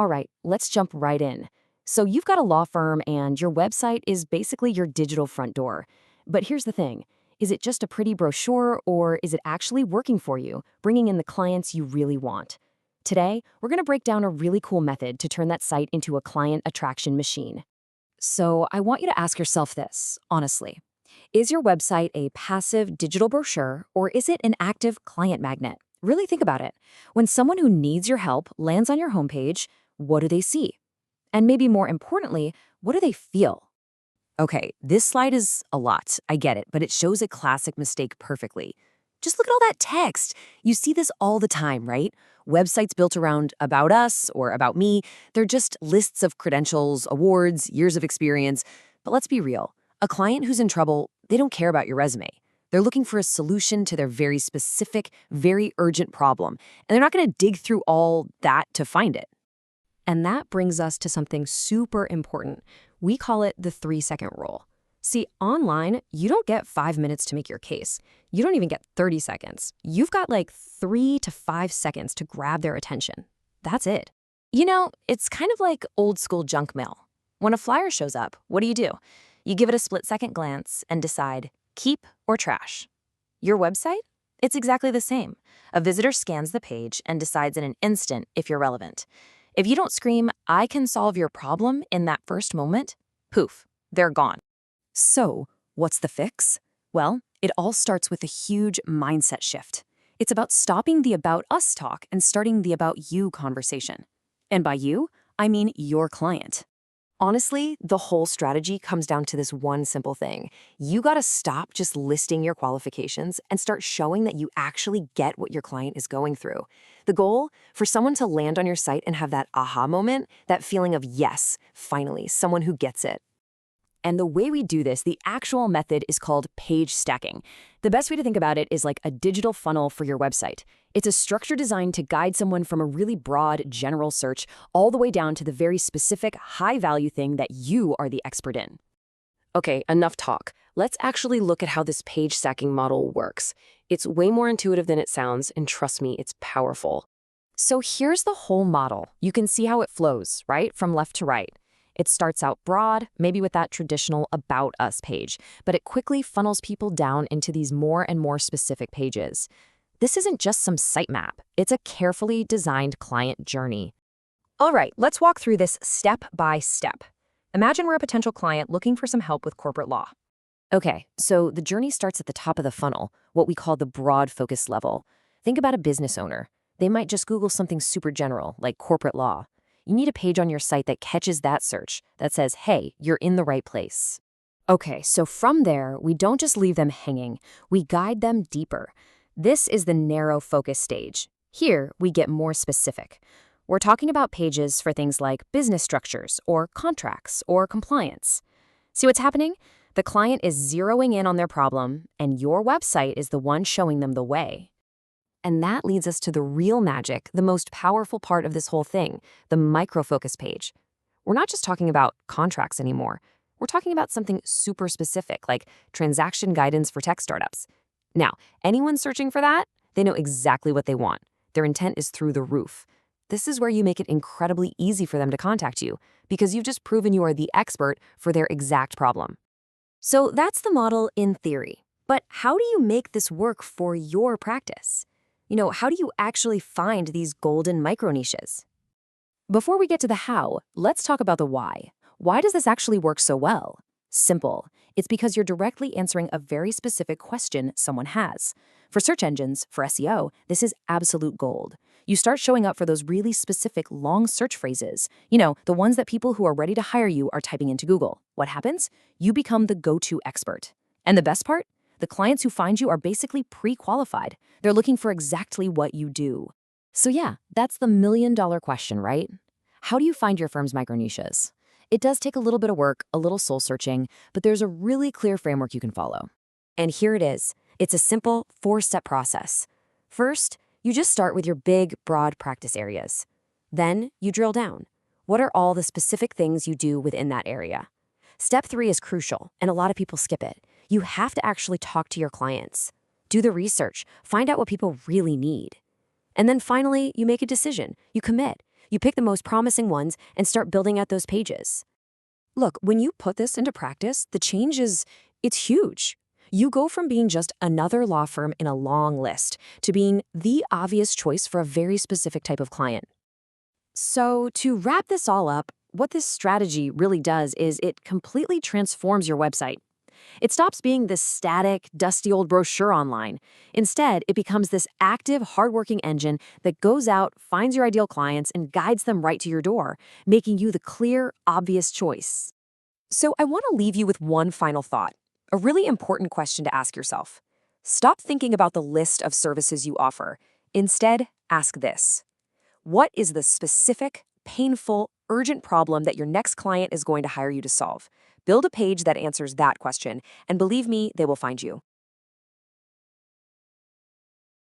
All right, let's jump right in. So you've got a law firm and your website is basically your digital front door. But here's the thing. Is it just a pretty brochure or is it actually working for you, bringing in the clients you really want? Today, we're going to break down a really cool method to turn that site into a client attraction machine. So I want you to ask yourself this, honestly. Is your website a passive digital brochure or is it an active client magnet? Really think about it. When someone who needs your help lands on your homepage, what do they see? And maybe more importantly, what do they feel? Okay, this slide is a lot, I get it, but it shows a classic mistake perfectly. Just look at all that text. You see this all the time, right? Websites built around about us or about me, they're just lists of credentials, awards, years of experience. But let's be real. A client who's in trouble, they don't care about your resume. They're looking for a solution to their very specific, very urgent problem, and they're not going to dig through all that to find it. And that brings us to something super important. We call it the 3-second rule. See, online, you don't get 5 minutes to make your case. You don't even get 30 seconds. You've got like 3 to 5 seconds to grab their attention. That's it. You know, it's kind of like old school junk mail. When a flyer shows up, what do? You give it a split-second glance and decide, keep or trash. Your website? It's exactly the same. A visitor scans the page and decides in an instant if you're relevant. If you don't scream, I can solve your problem in that first moment, poof, they're gone. So, what's the fix? Well, it all starts with a huge mindset shift. It's about stopping the about us talk and starting the about you conversation. And by you, I mean your client. Honestly, the whole strategy comes down to this one simple thing. You gotta stop just listing your qualifications and start showing that you actually get what your client is going through. The goal? For someone to land on your site and have that aha moment, that feeling of yes, finally, someone who gets it. And the way we do this, the actual method is called page stacking. The best way to think about it is like a digital funnel for your website. It's a structure designed to guide someone from a really broad, general search all the way down to the very specific, high-value thing that you are the expert in. Okay, enough talk. Let's actually look at how this page stacking model works. It's way more intuitive than it sounds, and trust me, it's powerful. So here's the whole model. You can see how it flows, right, from left to right. It starts out broad, maybe with that traditional About Us page, but it quickly funnels people down into these more and more specific pages. This isn't just some sitemap. It's a carefully designed client journey. All right, let's walk through this step by step. Imagine we're a potential client looking for some help with corporate law. Okay, so the journey starts at the top of the funnel, what we call the broad focus level. Think about a business owner. They might just Google something super general, like corporate law. You need a page on your site that catches that search, that says, hey, you're in the right place. Okay, so from there, we don't just leave them hanging. We guide them deeper. This is the narrow focus stage. Here, we get more specific. We're talking about pages for things like business structures or contracts or compliance. See what's happening? The client is zeroing in on their problem, and your website is the one showing them the way. And that leads us to the real magic, the most powerful part of this whole thing, the micro-focus page. We're not just talking about contracts anymore. We're talking about something super specific, like transaction guidance for tech startups. Now, anyone searching for that, they know exactly what they want. Their intent is through the roof. This is where you make it incredibly easy for them to contact you, because you've just proven you are the expert for their exact problem. So that's the model in theory. But how do you make this work for your practice? How do you actually find these golden micro niches? Before we get to the how, let's talk about the why. Why does this actually work so well? Simple. It's because you're directly answering a very specific question someone has. For search engines, for SEO, this is absolute gold. You start showing up for those really specific long search phrases. The ones that people who are ready to hire you are typing into Google. What happens? You become the go-to expert. And the best part? The clients who find you are basically pre-qualified. They're looking for exactly what you do. So yeah, that's the million-dollar question, right? How do you find your firm's micro-niches? It does take a little bit of work, a little soul-searching, but there's a really clear framework you can follow. And here it is. It's a simple 4-step process. First, you just start with your big, broad practice areas. Then you drill down. What are all the specific things you do within that area? Step 3 is crucial, and a lot of people skip it. You have to actually talk to your clients. Do the research. Find out what people really need. And then finally, you make a decision. You commit. You pick the most promising ones and start building out those pages. Look, when you put this into practice, it's huge. You go from being just another law firm in a long list to being the obvious choice for a very specific type of client. So, to wrap this all up, what this strategy really does is it completely transforms your website. It stops being this static, dusty old brochure online. Instead, it becomes this active, hardworking engine that goes out, finds your ideal clients, and guides them right to your door, making you the clear, obvious choice. So, I want to leave you with one final thought, a really important question to ask yourself. Stop thinking about the list of services you offer. Instead, ask this: what is the specific, painful, urgent problem that your next client is going to hire you to solve? Build a page that answers that question, and believe me, they will find you.